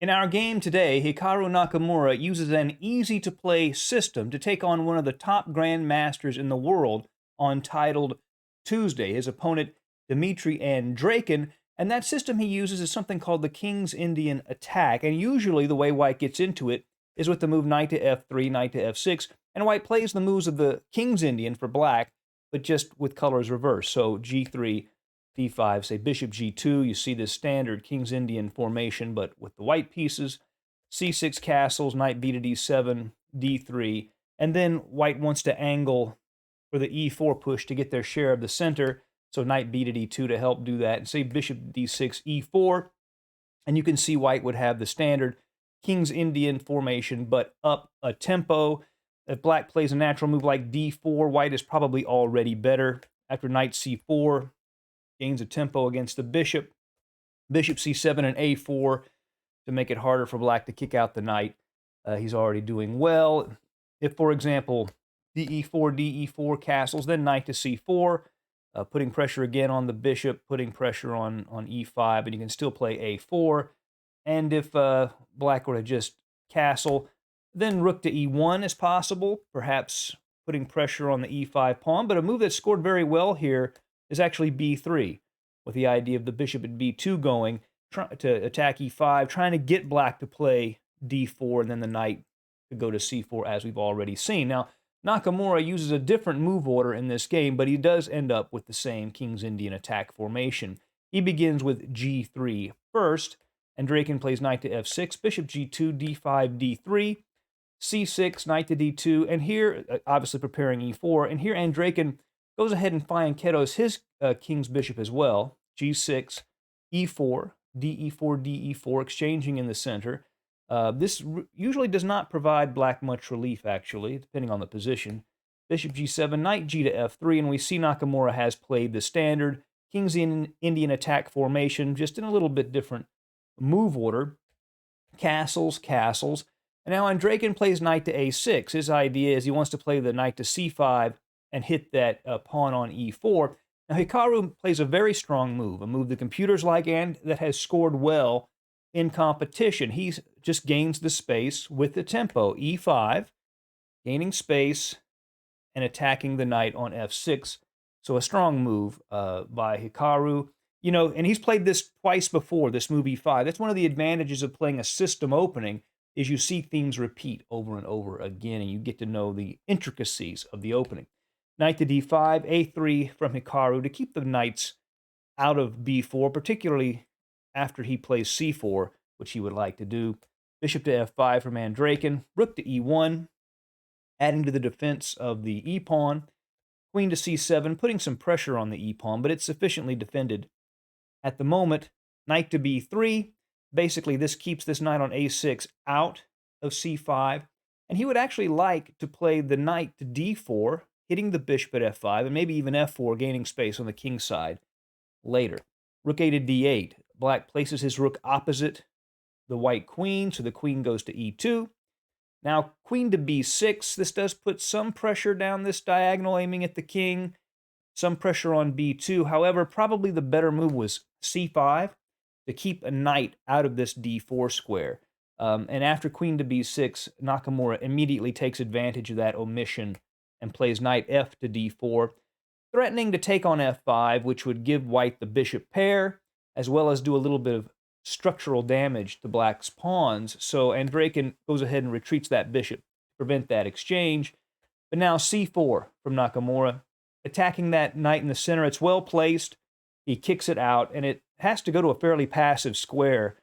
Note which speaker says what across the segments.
Speaker 1: In our game today, Hikaru Nakamura uses an easy-to-play system to take on one of the top grandmasters in the world on titled Tuesday. His opponent, Dmitry Andreikin, and that system he uses is something called the King's Indian attack. And usually the way White gets into it is with the move knight to f3, knight to f6, and White plays the moves of the King's Indian for black, but just with colors reversed. So g3, d5, say bishop g2, you see this standard King's Indian formation, but with the white pieces, c6 castles, knight b to d7, d3, and then White wants to angle for the e4 push to get their share of the center, so knight b to d2 to help do that, and say bishop d6, e4, and you can see White would have the standard King's Indian formation, but up a tempo. If Black plays a natural move like d4, White is probably already better. After knight c4, gains a tempo against the bishop. Bishop c7 and a4 to make it harder for Black to kick out the knight. He's already doing well. If, for example, de4 castles, then knight to c4, putting pressure again on the bishop, putting pressure on e5, and you can still play a4. And if Black were to just castle, then rook to e1 is possible, perhaps putting pressure on the e5 pawn. But a move that scored very well here is actually b3, with the idea of the bishop at b2 going to attack e5, trying to get Black to play d4, and then the knight to go to c4, as we've already seen. Now, Nakamura uses a different move order in this game, but he does end up with the same King's Indian attack formation. He begins with g3 first, and Andreikin plays knight to f6, bishop g2, d5, d3, c6, knight to d2, and here, obviously preparing e4, and here Andreikin goes ahead and fianchettos his king's bishop as well, g6, e4, de4, de4, exchanging in the center. This usually does not provide Black much relief, actually, depending on the position. Bishop g7, knight g to f3, and we see Nakamura has played the standard King's Indian attack formation, just in a little bit different move order. Castles, castles. And now Andreikin plays knight to a6. His idea is he wants to play the knight to c5 and hit that pawn on e4. Now Hikaru plays a very strong move, a move the computers like and that has scored well in competition. He just gains the space with the tempo, e5, gaining space and attacking the knight on f6. So a strong move by Hikaru. You know, and he's played this twice before, this move e5. That's one of the advantages of playing a system opening, is you see themes repeat over and over again, and you get to know the intricacies of the opening. Knight to d5, a3 from Hikaru to keep the knights out of b4, particularly after he plays c4, which he would like to do. Bishop to f5 from Andreikin, rook to e1, adding to the defense of the e-pawn. Queen to c7, putting some pressure on the e-pawn, but it's sufficiently defended. At the moment, knight to b3, basically this keeps this knight on a6 out of c5, and he would actually like to play the knight to d4, hitting the bishop at f5, and maybe even f4, gaining space on the king's side later. Rook a to d8. Black places his rook opposite the white queen, so the queen goes to e2. Now, queen to b6. This does put some pressure down this diagonal, aiming at the king. Some pressure on b2. However, probably the better move was c5 to keep a knight out of this d4 square. And after queen to b6, Nakamura immediately takes advantage of that omission and plays knight f to d4, threatening to take on f5, which would give White the bishop pair, as well as do a little bit of structural damage to Black's pawns. So Andreikin goes ahead and retreats that bishop to prevent that exchange. But now c4 from Nakamura, attacking that knight in the center. It's well placed. He kicks it out, and it has to go to a fairly passive square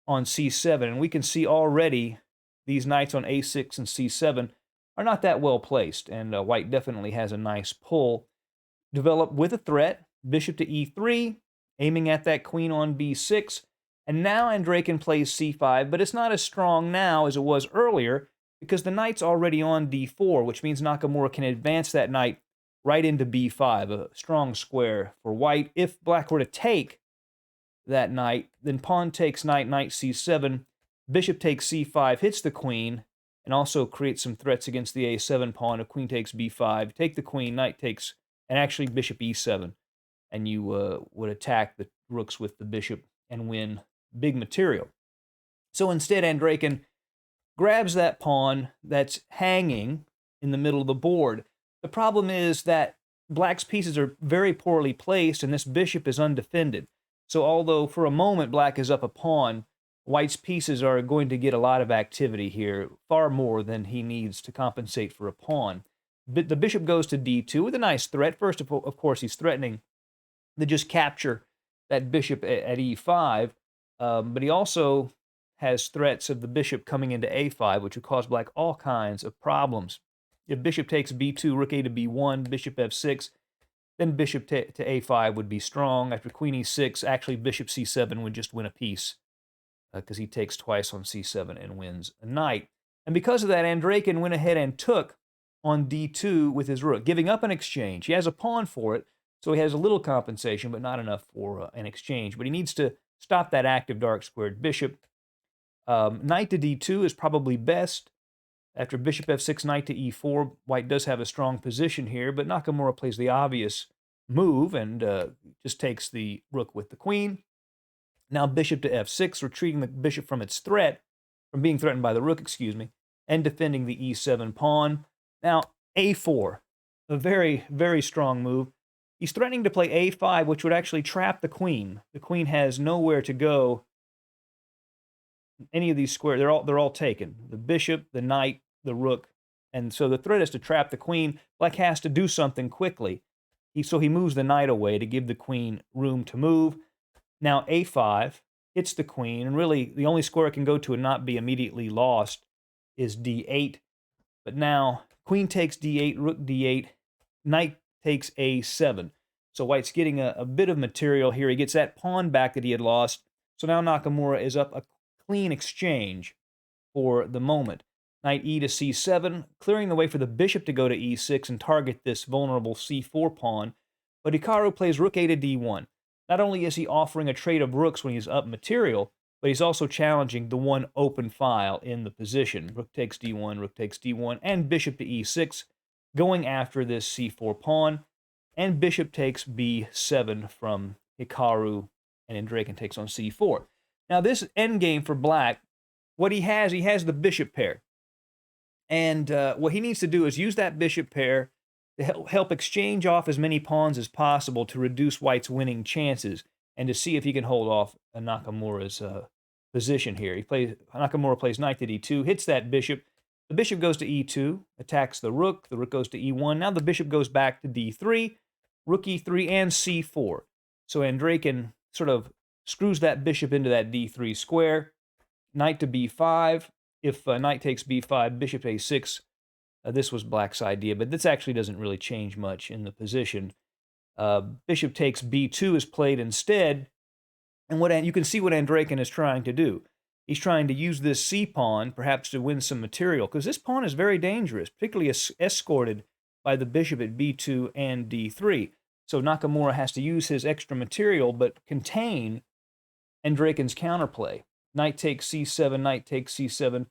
Speaker 1: on c7. And we can see already these knights on a6 and c7 are not that well placed, and White definitely has a nice pull. Developed with a threat, bishop to e3, aiming at that queen on b6. And now Andreikin plays c5, but it's not as strong now as it was earlier because the knight's already on d4, which means Nakamura can advance that knight right into b5, a strong square for White. If Black were to take that knight, then pawn takes knight, knight c7, bishop takes c5, hits the queen, and also creates some threats against the a7 pawn. If queen takes b5, take the queen, knight takes, and actually bishop e7, and you would attack the rooks with the bishop and win big material. So instead, Andreikin grabs that pawn that's hanging in the middle of the board. The problem is that black's pieces are very poorly placed, and this bishop is undefended. So although for a moment black is up a pawn, white's pieces are going to get a lot of activity here, far more than he needs to compensate for a pawn. But the bishop goes to d2 with a nice threat. First, of course, he's threatening to just capture that bishop at e5, but he also has threats of the bishop coming into a5, which would cause black all kinds of problems. If bishop takes b2, rook a to b1, bishop f6, then bishop to a5 would be strong. After queen e6, actually bishop c7 would just win a piece because he takes twice on c7 and wins a knight. And because of that, Andreikin went ahead and took on d2 with his rook, giving up an exchange. He has a pawn for it, so he has a little compensation, but not enough for an exchange. But he needs to stop that active dark squared bishop. Knight to d2 is probably best. After bishop f6, knight to e4, white does have a strong position here, but Nakamura plays the obvious move and just takes the rook with the queen. Now bishop to f6, retreating the bishop from its threat, from being threatened by the rook, excuse me, and defending the e7 pawn. Now a4, a very, very strong move. He's threatening to play a5, which would actually trap the queen. The queen has nowhere to go. Any of these squares, they're all taken. The bishop, the knight, the rook, and so the threat is to trap the queen. Black has to do something quickly. So he moves the knight away to give the queen room to move. Now a5 hits the queen, and really the only square it can go to and not be immediately lost is d8. But now queen takes d8, rook d8, knight takes a7. So white's getting a bit of material here. He gets that pawn back that he had lost. So now Nakamura is up a clean exchange for the moment. Knight e to c7, clearing the way for the bishop to go to e6 and target this vulnerable c4 pawn. But Hikaru plays rook a to d1. Not only is he offering a trade of rooks when he's up material, but he's also challenging the one open file in the position. Rook takes d1, and bishop to e6, going after this c4 pawn. And bishop takes b7 from Hikaru, and Andreikin takes on c4. Now this endgame for black, what he has the bishop pair. And what he needs to do is use that bishop pair to help exchange off as many pawns as possible to reduce white's winning chances and to see if he can hold off Nakamura's position here. Nakamura plays knight to d2, hits that bishop. The bishop goes to e2, attacks the rook goes to e1. Now the bishop goes back to d3, rook e3, and c4. So Andreikin sort of screws that bishop into that d3 square. Knight to b5. If knight takes b5, bishop to a6, this was black's idea, but this actually doesn't really change much in the position. Bishop takes b2 is played instead, and you can see what Andreikin is trying to do. He's trying to use this c-pawn, perhaps to win some material, because this pawn is very dangerous, particularly escorted by the bishop at b2 and d3. So Nakamura has to use his extra material, but contain Andreikin's counterplay. Knight takes c7, knight takes c7,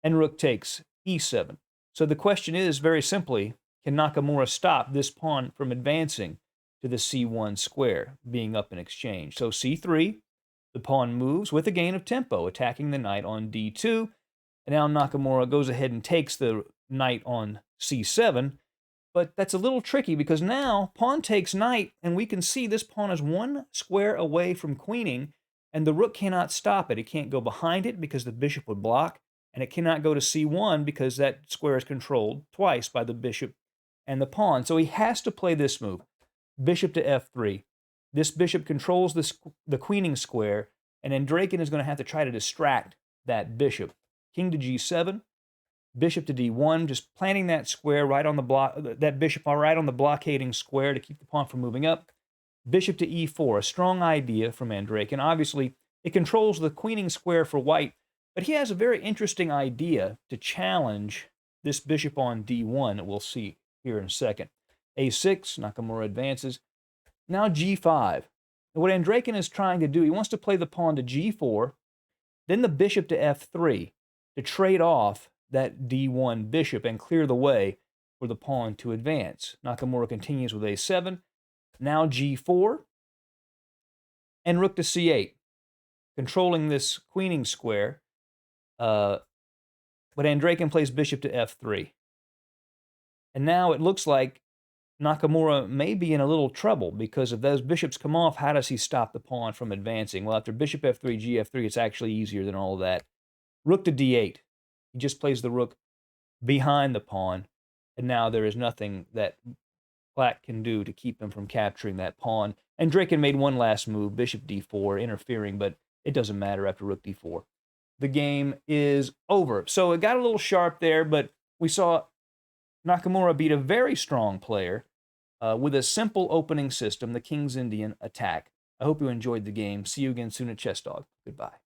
Speaker 1: and rook takes e7. So the question is, very simply, can Nakamura stop this pawn from advancing to the c1 square, being up in exchange? So c3, the pawn moves with a gain of tempo, attacking the knight on d2. And now Nakamura goes ahead and takes the knight on c7. But that's a little tricky because now pawn takes knight, and we can see this pawn is one square away from queening, and the rook cannot stop it. It can't go behind it because the bishop would block, and it cannot go to c1 because that square is controlled twice by the bishop and the pawn. So he has to play this move, bishop to f3. This bishop controls the queening square, and Andreikin is going to have to try to distract that bishop. King to g7, bishop to d1, just planting that square right on the block, that bishop right on the blockading square to keep the pawn from moving up. Bishop to e4, a strong idea from Andreikin. Obviously, it controls the queening square for white, but he has a very interesting idea to challenge this bishop on d1 that we'll see here in a second. a6, Nakamura advances. Now g5. What Andreikin is trying to do, he wants to play the pawn to g4, then the bishop to f3 to trade off that d1 bishop and clear the way for the pawn to advance. Nakamura continues with a7. Now g4, and rook to c8, controlling this queening square. But Andreikin plays bishop to f3. And now it looks like Nakamura may be in a little trouble, because if those bishops come off, how does he stop the pawn from advancing? Well, after bishop f3, gf3, it's actually easier than all of that. Rook to d8. He just plays the rook behind the pawn, and now there is nothing that Black can do to keep him from capturing that pawn. And Andreikin made one last move, bishop d4, interfering, but it doesn't matter after rook d4. The game is over. So it got a little sharp there, but we saw Nakamura beat a very strong player with a simple opening system, the King's Indian attack. I hope you enjoyed the game. See you again soon at Chess Dog. Goodbye.